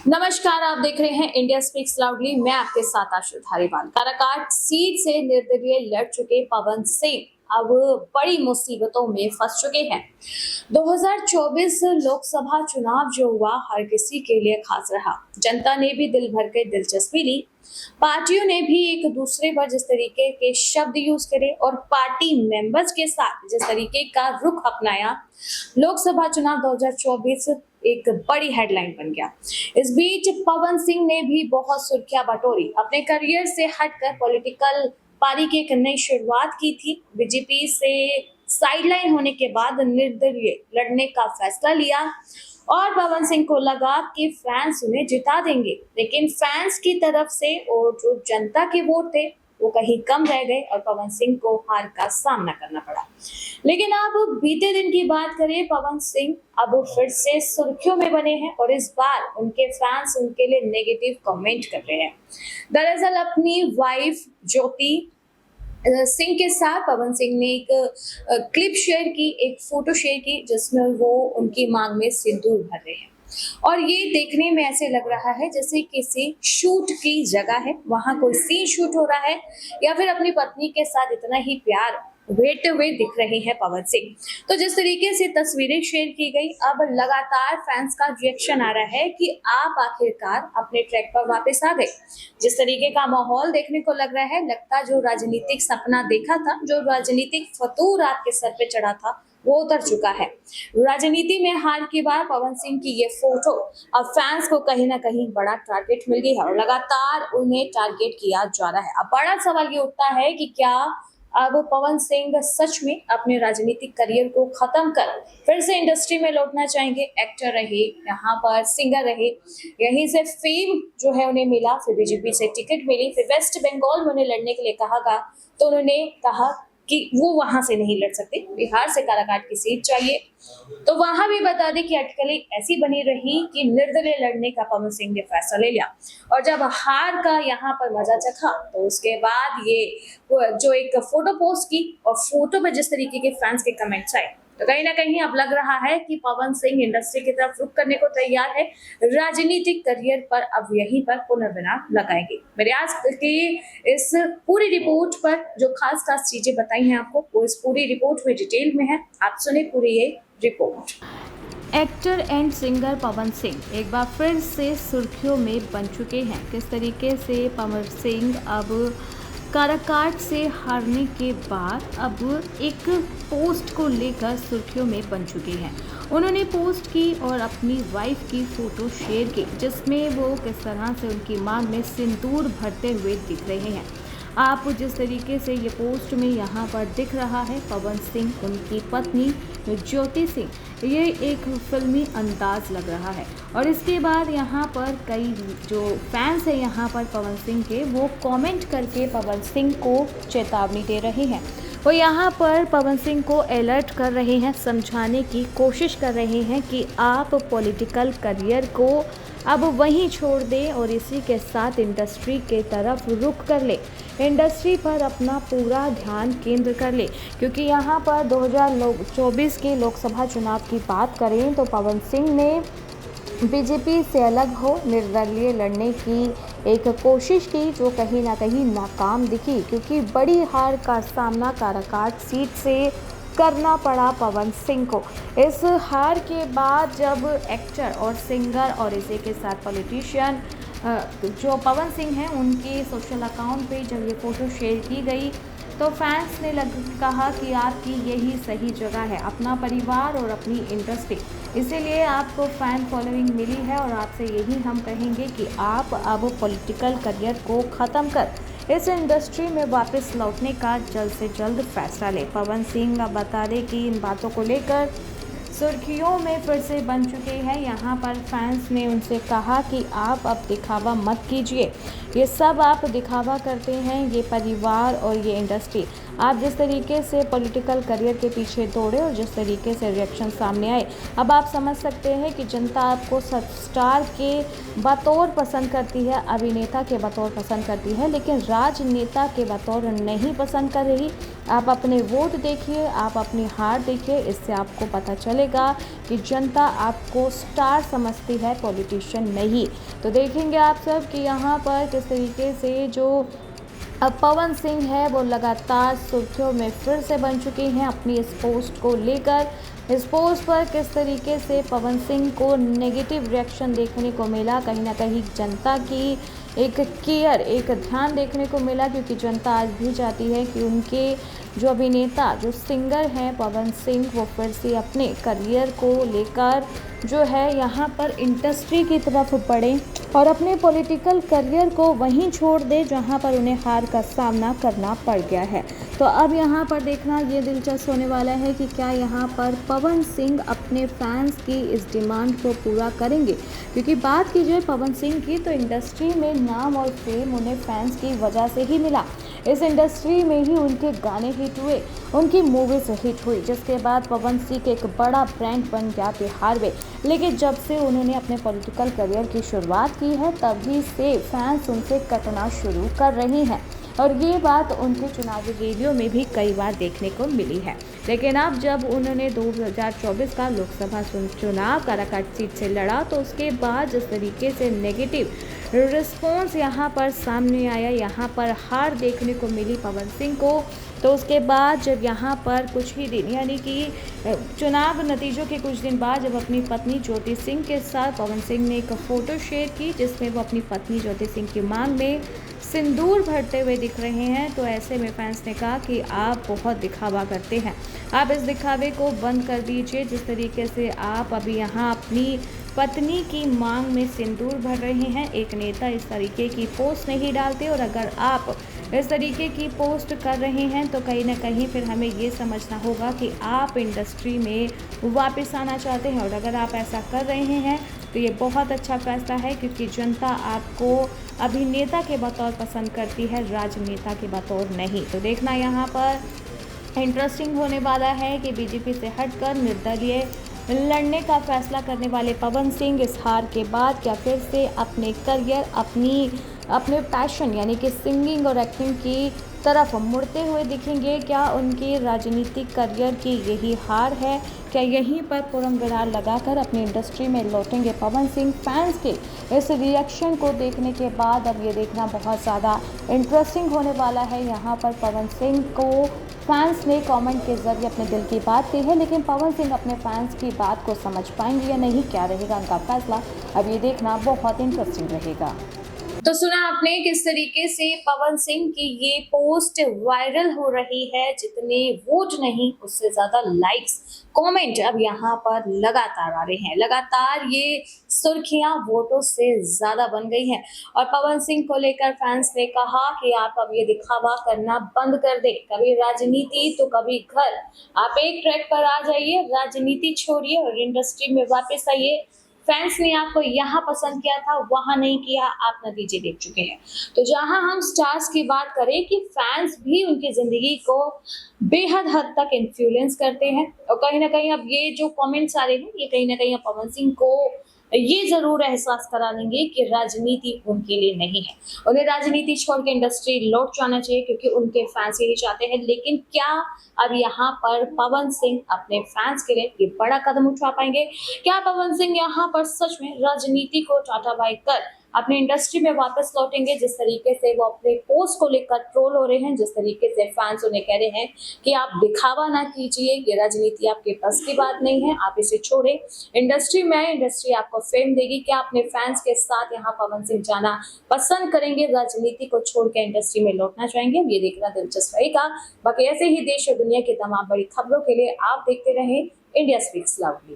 नमस्कार, आप देख रहे हैं इंडिया स्पीक्स लाउडली। मैं आपके साथ आशु धारीवाल। काराकाट सीट से निर्दलीय लड़ चुके पवन सिंह अब बड़ी मुसीबतों में फंस चुके हैं। 2024 लोकसभा चुनाव जो हुआ हर किसी के लिए खास रहा। जनता ने भी दिल भर के दिलचस्पी ली। पार्टियों ने भी एक दूसरे पर जिस तरीके के शब्द यूज करे और पार्टी मेंबर्स के साथ जिस तरीके का रुख अपनाया, लोकसभा चुनाव 2024 एक बड़ी हेडलाइन बन गया। इस बीच पवन सिंह ने भी बहुत सुर्खियां बटोरी। अपने करियर से हटकर पॉलिटिकल पारी की एक नई शुरुआत की थी। बीजेपी से साइडलाइन होने के बाद निर्दलीय लड़ने का फैसला लिया और पवन सिंह को लगा कि फैंस उन्हें जिता देंगे, लेकिन फैंस की तरफ से और जो जनता के वोट थे वो कहीं कम रह गए और पवन सिंह को हार का सामना करना पड़ा। लेकिन अब बीते दिन की बात करें, पवन सिंह अब फिर से सुर्खियों में बने हैं और इस बार उनके फैंस उनके लिए नेगेटिव कमेंट कर रहे हैं। दरअसल अपनी वाइफ ज्योति सिंह के साथ पवन सिंह ने एक क्लिप शेयर की, एक फोटो शेयर की जिसमें वो उनकी मांग में सिंदूर भर रहे हैं और ये देखने में ऐसे लग रहा है जैसे किसी शूट की जगह है, वहां कोई सीन शूट हो रहा है या फिर अपनी पत्नी के साथ इतना ही प्यार भेजते हुए दिख रहे हैं पवन सिंह। तो जिस तरीके से तस्वीरें शेयर की गई, अब लगातार फैंस का रिएक्शन आ रहा है कि आप आखिरकार अपने ट्रैक पर वापस आ गए। जिस तरीके का माहौल देखने को लग रहा है, लगता जो राजनीतिक सपना देखा था, जो राजनीतिक फतूर आपके सर पे चढ़ा था, वो उतर चुका है। राजनीति में हार के बाद पवन सिंह की ये फोटो अब फैंस को कहीं ना कहीं बड़ा टारगेट मिल गया है और लगातार उन्हें टारगेट किया जा रहा है। अब बड़ा सवाल ये उठता है कि क्या अब पवन सिंह सच में अपने राजनीतिक करियर को खत्म कर फिर से इंडस्ट्री में लौटना चाहेंगे। एक्टर रहे, यहाँ पर सिंगर रहे, यहीं से फेम जो है उन्हें मिला, फिर बीजेपी से टिकट मिली, फिर वेस्ट बंगाल में उन्हें लड़ने के लिए कहा गया तो उन्होंने कहा कि वो वहां से नहीं लड़ सकते, बिहार से काराकाट की सीट चाहिए। तो वहां भी बता दें कि अटकलें ऐसी बनी रही कि निर्दलीय लड़ने का पवन सिंह ने फैसला ले लिया और जब हार का यहाँ पर मजा चखा तो उसके बाद ये जो एक फोटो पोस्ट की और फोटो पे जिस तरीके के फैंस के कमेंट्स आए, तो कहीं ना कहीं अब लग रहा है कि पवन सिंह इंडस्ट्री की तरफ रुख करने को तैयार है। राजनीतिक करियर पर अब यहीं पर पुनर्विराम लगाएंगे। मेरे आज की इस पूरी रिपोर्ट पर जो खास खास चीजें बताई हैं आपको, वो इस पूरी रिपोर्ट में डिटेल में है। आप सुने पूरी ये report. Actor and singer Pawan Singh एक बार फिर से सुर्खियों में बन चुके हैं। किस तरीके से पवन सिंह अब काराकाट से हारने के बाद अब एक पोस्ट को लेकर सुर्खियों में बन चुके हैं। उन्होंने पोस्ट की और अपनी वाइफ की फ़ोटो शेयर की जिसमें वो किस तरह से उनकी मांग में सिंदूर भरते हुए दिख रहे हैं। आप जिस तरीके से ये पोस्ट में यहाँ पर दिख रहा है, पवन सिंह, उनकी पत्नी ज्योति सिंह, ये एक फिल्मी अंदाज लग रहा है। और इसके बाद यहाँ पर कई जो फैंस हैं यहाँ पर पवन सिंह के, वो कमेंट करके पवन सिंह को चेतावनी दे रहे हैं। वो यहाँ पर पवन सिंह को अलर्ट कर रहे हैं, समझाने की कोशिश कर रहे हैं कि आप पॉलिटिकल करियर को अब वहीं छोड़ दें और इसी के साथ इंडस्ट्री के तरफ रुख कर ले, इंडस्ट्री पर अपना पूरा ध्यान केंद्र कर ले। क्योंकि यहाँ पर 2024 के लोकसभा चुनाव की बात करें तो पवन सिंह ने बीजेपी से अलग हो निर्दलीय लड़ने की एक कोशिश की जो कहीं ना कहीं नाकाम दिखी, क्योंकि बड़ी हार का सामना काराकाट सीट से करना पड़ा पवन सिंह को। इस हार के बाद जब एक्टर और सिंगर और इसी के साथ पॉलिटिशियन जो पवन सिंह हैं, उनके सोशल अकाउंट पे जब ये फ़ोटो शेयर की गई तो फैंस ने कहा कि आपकी यही सही जगह है, अपना परिवार और अपनी इंडस्ट्री, इसीलिए आपको फ़ैन फॉलोइंग मिली है और आपसे यही हम कहेंगे कि आप अब पॉलिटिकल करियर को ख़त्म कर इस इंडस्ट्री में वापस लौटने का जल्द से जल्द फैसला ले। पवन सिंह अब बता दें कि इन बातों को लेकर सुर्खियों में फिर से बन चुके हैं। यहाँ पर फैंस ने उनसे कहा कि आप अब दिखावा मत कीजिए, ये सब आप दिखावा करते हैं, ये परिवार और ये इंडस्ट्री आप जिस तरीके से पॉलिटिकल करियर के पीछे दौड़े और जिस तरीके से रिएक्शन सामने आए, अब आप समझ सकते हैं कि जनता आपको स्टार के बतौर पसंद करती है, अभिनेता के बतौर पसंद करती है, लेकिन राजनेता के बतौर नहीं पसंद कर रही। आप अपने वोट देखिए, आप अपनी हार देखिए, इससे आपको पता चलेगा कि जनता आपको स्टार समझती है, पॉलिटिशियन नहीं। तो देखेंगे आप सब कि यहाँ पर किस तरीके से जो अब पवन सिंह है वो लगातार सुर्खियों में फिर से बन चुके हैं अपनी इस पोस्ट को लेकर। इस पोस्ट पर किस तरीके से पवन सिंह को नेगेटिव रिएक्शन देखने को मिला, कहीं ना कहीं जनता की एक केयर, एक ध्यान देखने को मिला, क्योंकि जनता आज भी चाहती है कि उनके जो अभिनेता, जो सिंगर हैं पवन सिंह, वो फिर से अपने करियर को लेकर जो है यहाँ पर इंडस्ट्री की तरफ बढ़ें और अपने पॉलिटिकल करियर को वहीं छोड़ दें जहाँ पर उन्हें हार का सामना करना पड़ गया है। तो अब यहाँ पर देखना ये दिलचस्प होने वाला है कि क्या यहाँ पर पवन सिंह अपने फैंस की इस डिमांड को पूरा करेंगे, क्योंकि बात की जाए पवन सिंह की तो इंडस्ट्री में नाम और फेम उन्हें फैंस की वजह से ही मिला। इस इंडस्ट्री में ही उनके गाने हिट हुए, उनकी मूवीज हिट हुई, जिसके बाद पवन सिंह एक बड़ा ब्रांड बन गया बिहार में। लेकिन जब से उन्होंने अपने पॉलिटिकल करियर की शुरुआत की है तभी से फैंस उनसे कटना शुरू कर रहे हैं और ये बात उनके चुनावी रैलियों में भी कई बार देखने को मिली है। लेकिन अब जब उन्होंने 2024 का लोकसभा चुनाव काराकाट सीट से लड़ा तो उसके बाद जिस तरीके से नेगेटिव रिस्पॉन्स यहाँ पर सामने आया, यहाँ पर हार देखने को मिली पवन सिंह को, तो उसके बाद जब यहाँ पर कुछ ही दिन यानी कि चुनाव नतीजों के कुछ दिन बाद जब अपनी पत्नी ज्योति सिंह के साथ पवन सिंह ने एक फ़ोटो शेयर की जिसमें वो अपनी पत्नी ज्योति सिंह की मांग में सिंदूर भरते हुए दिख रहे हैं, तो ऐसे में फैंस ने कहा कि आप बहुत दिखावा करते हैं, आप इस दिखावे को बंद कर दीजिए। जिस तरीके से आप अभी यहाँ अपनी पत्नी की मांग में सिंदूर भर रहे हैं, एक नेता इस तरीके की पोस्ट नहीं डालते, और अगर आप इस तरीके की पोस्ट कर रहे हैं तो कहीं ना कहीं फिर हमें ये समझना होगा कि आप इंडस्ट्री में वापस आना चाहते हैं। और अगर आप ऐसा कर रहे हैं तो ये बहुत अच्छा फैसला है, क्योंकि जनता आपको अभिनेता के बतौर पसंद करती है, राजनेता के बतौर नहीं। तो देखना यहाँ पर इंटरेस्टिंग होने वाला है कि बीजेपी से हटकर निर्दलीय लड़ने का फैसला करने वाले पवन सिंह इस हार के बाद क्या फिर से अपने करियर, अपने पैशन यानी कि सिंगिंग और एक्टिंग की तरफ मुड़ते हुए दिखेंगे। क्या उनकी राजनीतिक करियर की यही हार है? क्या यहीं पर पूर्ण विराम लगाकर अपनी इंडस्ट्री में लौटेंगे पवन सिंह? फैंस के इस रिएक्शन को देखने के बाद अब ये देखना बहुत ज़्यादा इंटरेस्टिंग होने वाला है। यहाँ पर पवन सिंह को फैंस ने कमेंट के ज़रिए अपने दिल की बात की है, लेकिन पवन सिंह अपने फैंस की बात को समझ पाएंगे या नहीं, क्या रहेगा उनका फैसला, अब ये देखना बहुत इंटरेस्टिंग रहेगा। तो सुना आपने किस तरीके से पवन सिंह की ये पोस्ट वायरल हो रही है, जितने वोट नहीं उससे ज्यादा लाइक्स, कमेंट अब यहाँ पर लगातार आ रहे हैं। लगातार ये सुर्खियां वोटों से ज्यादा बन गई हैं और पवन सिंह को लेकर फैंस ने कहा कि आप अब ये दिखावा करना बंद कर दे, कभी राजनीति तो कभी घर, आप एक ट्रैक पर आ जाइए, राजनीति छोड़िए और इंडस्ट्री में वापस आइए। फैंस ने आपको यहाँ पसंद किया था, वहां नहीं किया, आप नतीजे देख चुके हैं। तो जहां हम स्टार्स की बात करें कि फैंस भी उनकी जिंदगी को बेहद हद तक इन्फ्लुएंस करते हैं और कहीं ना कहीं अब ये जो कमेंट्स आ रहे हैं ये कहीं ना कहीं पवन सिंह को ये जरूर एहसास करा देंगे कि राजनीति उनके लिए नहीं है, उन्हें राजनीति छोड़ के इंडस्ट्री लौट जाना चाहिए क्योंकि उनके फैंस यही चाहते हैं। लेकिन क्या अब यहाँ पर पवन सिंह अपने फैंस के लिए ये बड़ा कदम उठा पाएंगे? क्या पवन सिंह यहाँ पर सच में राजनीति को टाटा बाय कर अपने इंडस्ट्री में वापस लौटेंगे? जिस तरीके से वो अपने पोस्ट को लेकर ट्रोल हो रहे हैं, जिस तरीके से फैंस उन्हें कह रहे हैं कि आप दिखावा ना कीजिए, ये राजनीति आपके पास की बात नहीं है, आप इसे छोड़े, इंडस्ट्री में आए, इंडस्ट्री आपको फेम देगी। क्या अपने फैंस के साथ यहाँ पवन सिंह जाना पसंद करेंगे, राजनीति को छोड़ के इंडस्ट्री में लौटना चाहेंगे? ये देखना दिलचस्प रहेगा। बाकी ऐसे ही देश और दुनिया की तमाम बड़ी खबरों के लिए आप देखते रहें इंडिया स्पीक्स लाउडली।